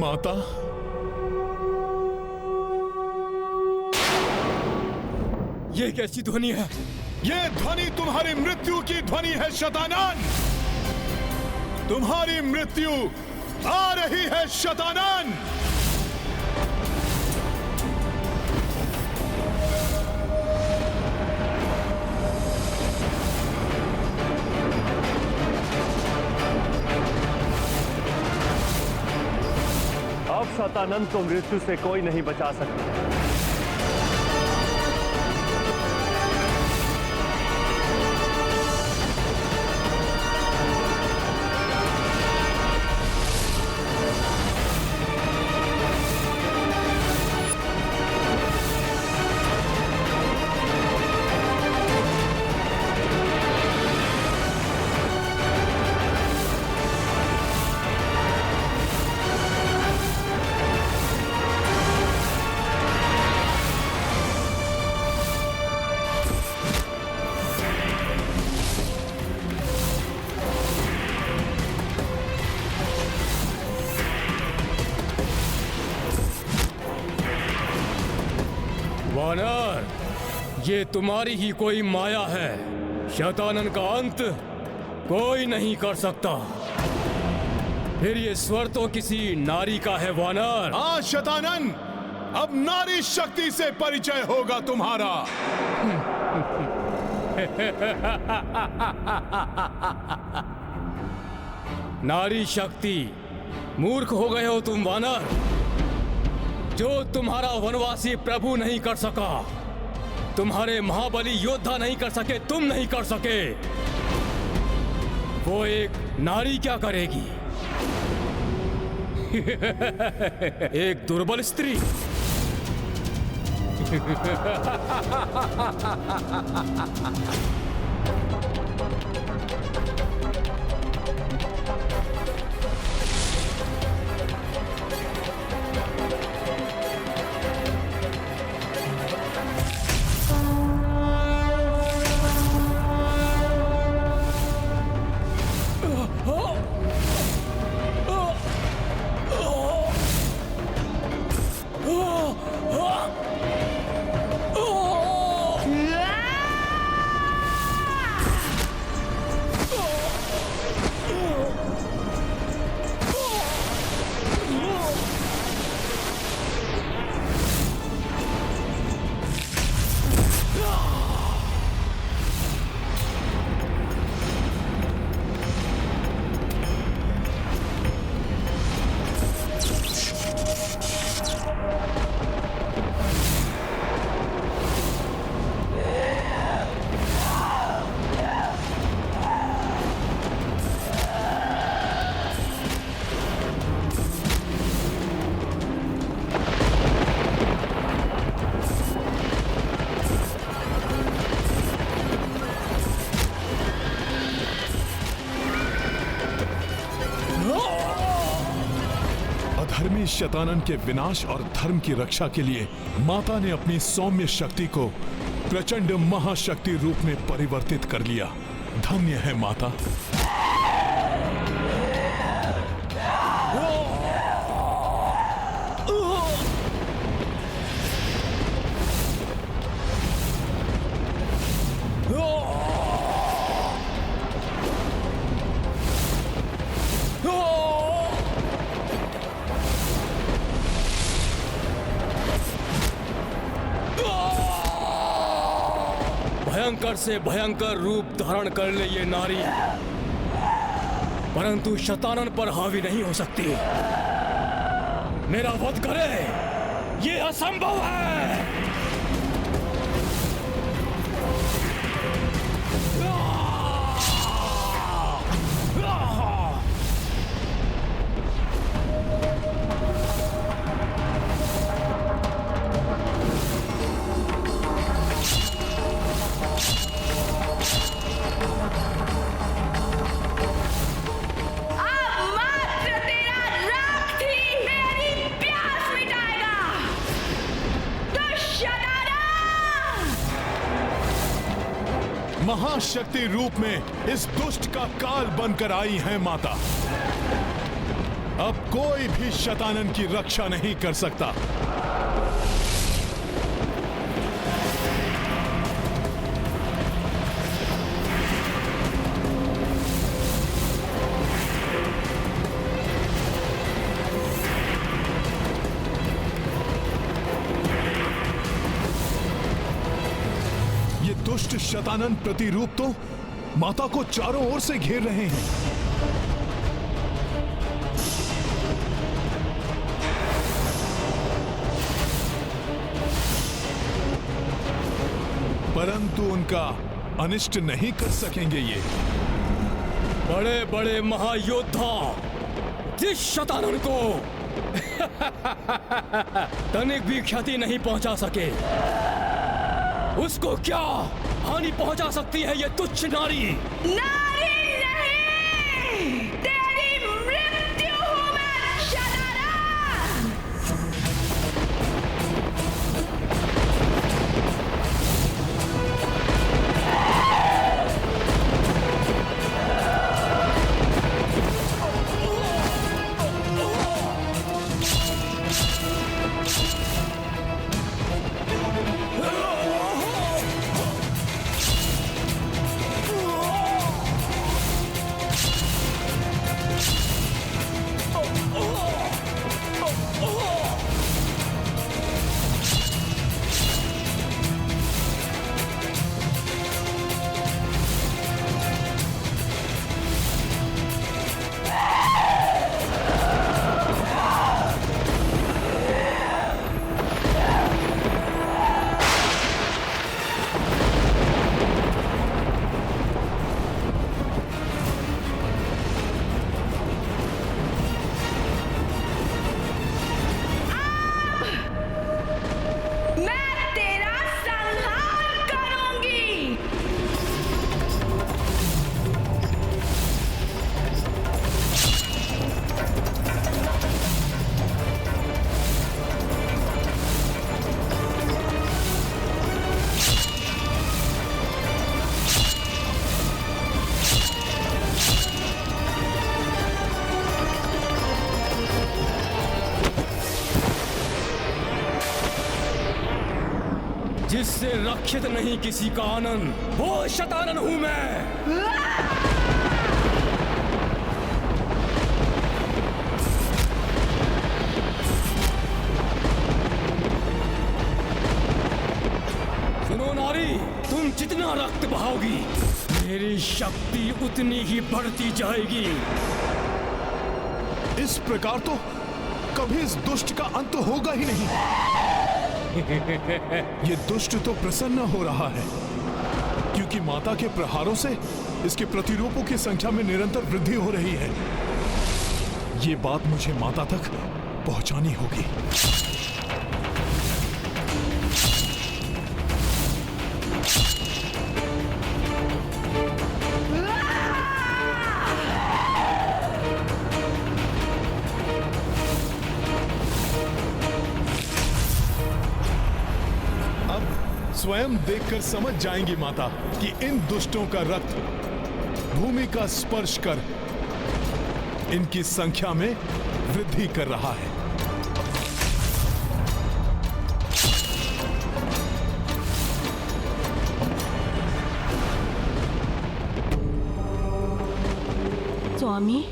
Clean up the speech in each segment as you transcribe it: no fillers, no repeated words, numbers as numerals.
माता, ये कैसी ध्वनि है? ये ध्वनि तुम्हारी मृत्यु की ध्वनि है शतानन। तुम्हारी मृत्यु आ रही है शतानन। अब शतानन को मृत्यु से कोई नहीं बचा सकता। वानर, ये तुम्हारी ही कोई माया है। शतानन का अंत कोई नहीं कर सकता। फिर ये स्वर तो किसी नारी का है वानर। हाँ शतानन, अब नारी शक्ति से परिचय होगा तुम्हारा। नारी शक्ति? मूर्ख हो गए हो तुम वानर। जो तुम्हारा वनवासी प्रभु नहीं कर सका, तुम्हारे महाबली योद्धा नहीं कर सके, तुम नहीं कर सके, वो एक नारी क्या करेगी? एक दुर्बल स्त्री। अधर्मी शतानन के विनाश और धर्म की रक्षा के लिए माता ने अपनी सौम्य शक्ति को प्रचंड महाशक्ति रूप में परिवर्तित कर लिया। धन्य है माता। भयंकर से भयंकर रूप धारण कर ले ये नारी, परंतु शतानन पर हावी नहीं हो सकती। मेरा वध करे, ये असंभव है। महाशक्ति रूप में इस दुष्ट का काल बनकर आई हैं माता। अब कोई भी शतानन की रक्षा नहीं कर सकता। ये दुष्ट शतानन प्रतिरूप तो माता को चारों ओर से घेर रहे हैं। परंतु उनका अनिष्ट नहीं कर सकेंगे ये। बड़े बड़े महायोद्धा जिस शतानन को तनिक भी क्षति नहीं पहुंचा सके, उसको क्या हानि पहुंचा सकती है ये तुच्छ नारी? नारी नहीं, तेरी मृत्यु हूं मैं शतानन। जिससे रक्षित नहीं किसी का आनंद, वो शतानन हूं मैं। सुनो नारी, तुम जितना रक्त बहाओगी, मेरी शक्ति उतनी ही बढ़ती जाएगी। इस प्रकार तो कभी इस दुष्ट का अंत होगा ही नहीं। ये दुष्ट तो प्रसन्न हो रहा है क्योंकि माता के प्रहारों से इसके प्रतिरूपों की संख्या में निरंतर वृद्धि हो रही है। ये बात मुझे माता तक पहुंचानी होगी। स्वयं देखकर समझ जाएंगी माता कि इन दुष्टों का रक्त भूमि का स्पर्श कर इनकी संख्या में वृद्धि कर रहा है। स्वामी,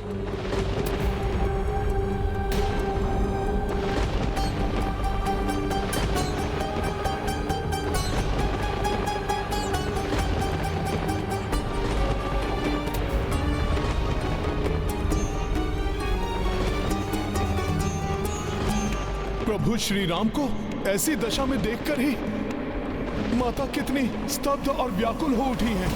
प्रभु श्री राम को ऐसी दशा में देखकर ही माता कितनी स्तब्ध और व्याकुल हो उठी हैं।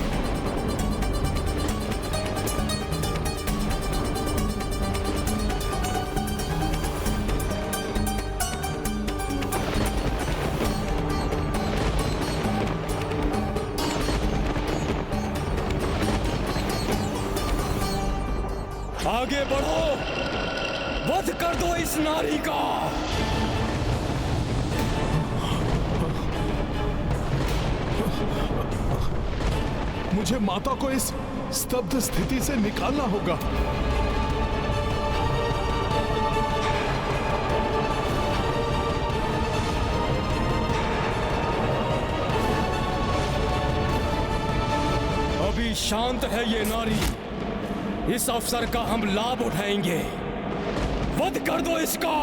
आगे बढ़ो, वध कर दो इस नारी का। मुझे माता को इस स्तब्ध स्थिति से निकालना होगा। शांत है ये नारी। इस अवसर का हम लाभ उठाएंगे। वध कर दो इसका।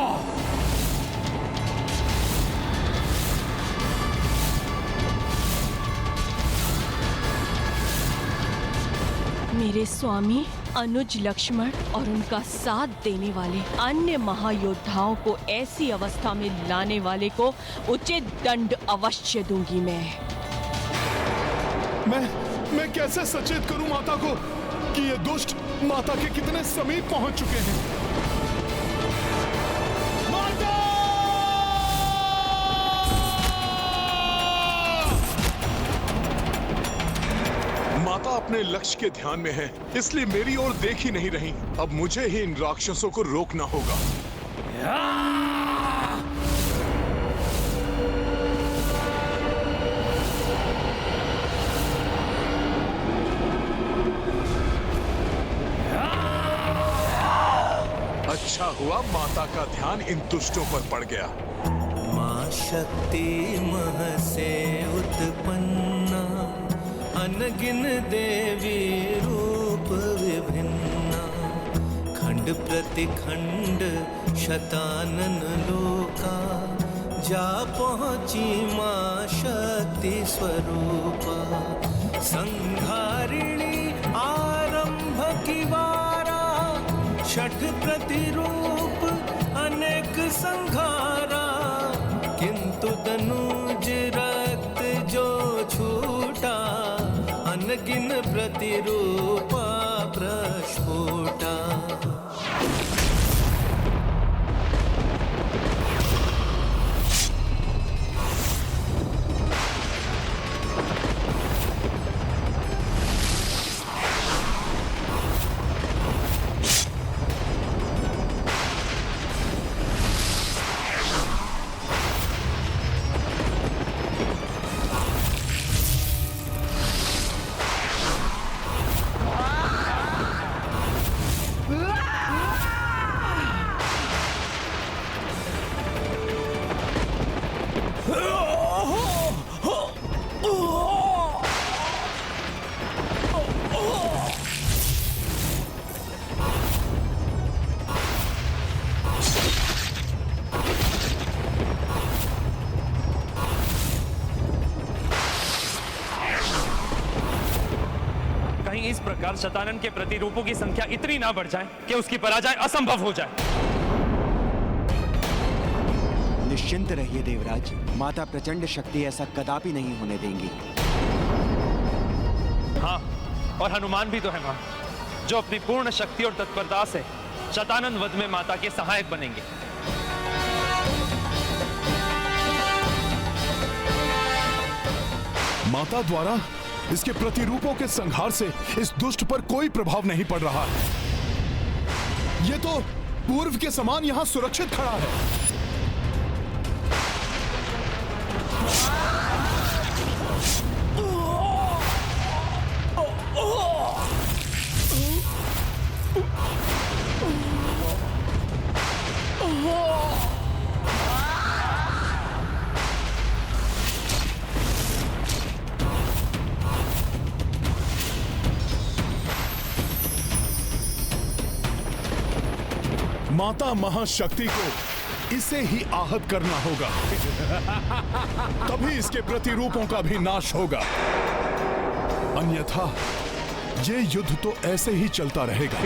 मेरे स्वामी अनुज लक्ष्मण और उनका साथ देने वाले अन्य महायोद्धाओं को ऐसी अवस्था में लाने वाले को उचित दंड अवश्य दूंगी मैं कैसे सचेत करूं माता को कि ये दुष्ट माता के कितने समीप पहुंच चुके हैं। माता! माता अपने लक्ष्य के ध्यान में है, इसलिए मेरी ओर देख ही नहीं रही। अब मुझे ही इन राक्षसों को रोकना होगा। अच्छा हुआ माता का ध्यान इन दुष्टों पर पड़ गया। मां शक्ति मह से उत्पन्ना, अनगिन देवी रूप विभिन्ना। खंड प्रतिखंड शतानन लोका, जा पहुंची मां शक्ति स्वरूपा। संहारिणी आरंभ की वारा, छठ प्रतिरूप अनेक संघारा। किंतु तनुज रक्त जो छूटा, अनगिन प्रतिरूपा प्रस्फुटा। इस प्रकार शतानन के प्रतिरूपों की संख्या इतनी ना बढ़ जाए कि उसकी पराजय असंभव हो जाए। निश्चिंत रहिए देवराज, माता प्रचंड शक्ति ऐसा कदापि नहीं होने देंगी। हाँ, और हनुमान भी तो है मां, जो अपनी पूर्ण शक्ति और तत्परता से शतानन वध में माता के सहायक बनेंगे। माता द्वारा इसके प्रतिरूपों के संहार से इस दुष्ट पर कोई प्रभाव नहीं पड़ रहा है। ये तो पूर्व के समान यहां सुरक्षित खड़ा है। माता महाशक्ति को इसे ही आहत करना होगा, तभी इसके प्रतिरूपों का भी नाश होगा। अन्यथा ये युद्ध तो ऐसे ही चलता रहेगा।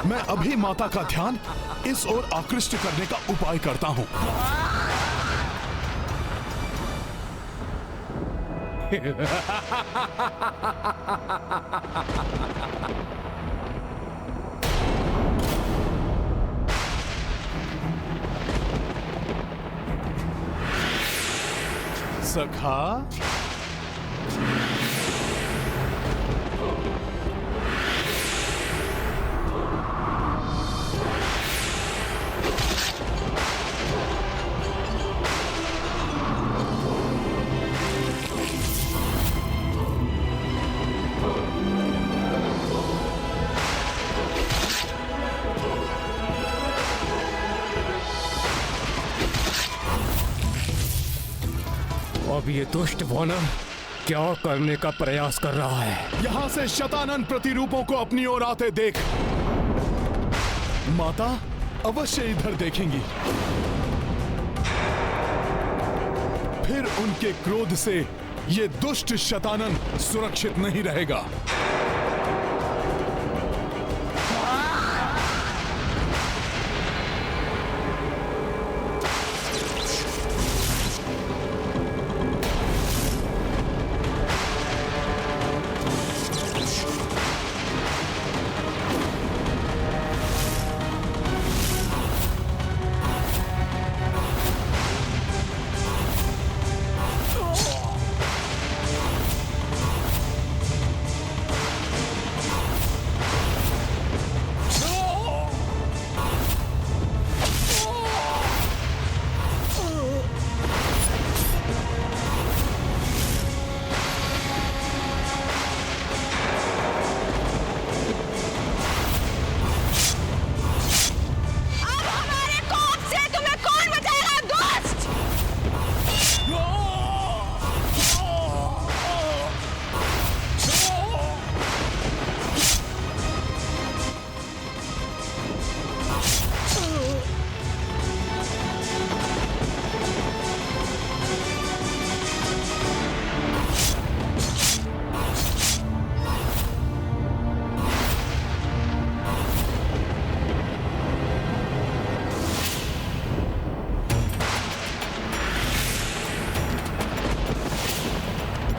मैं अभी माता का ध्यान इस ओर आकृष्ट करने का उपाय करता हूं। सखा, अब ये दुष्ट वानर क्या करने का प्रयास कर रहा है? यहां से शतानन प्रतिरूपों को अपनी ओर आते देख माता अवश्य इधर देखेंगी। फिर उनके क्रोध से ये दुष्ट शतानन सुरक्षित नहीं रहेगा।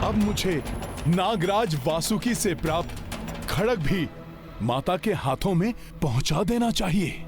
अब मुझे नागराज वासुकी से प्राप्त खड्ग भी माता के हाथों में पहुंचा देना चाहिए।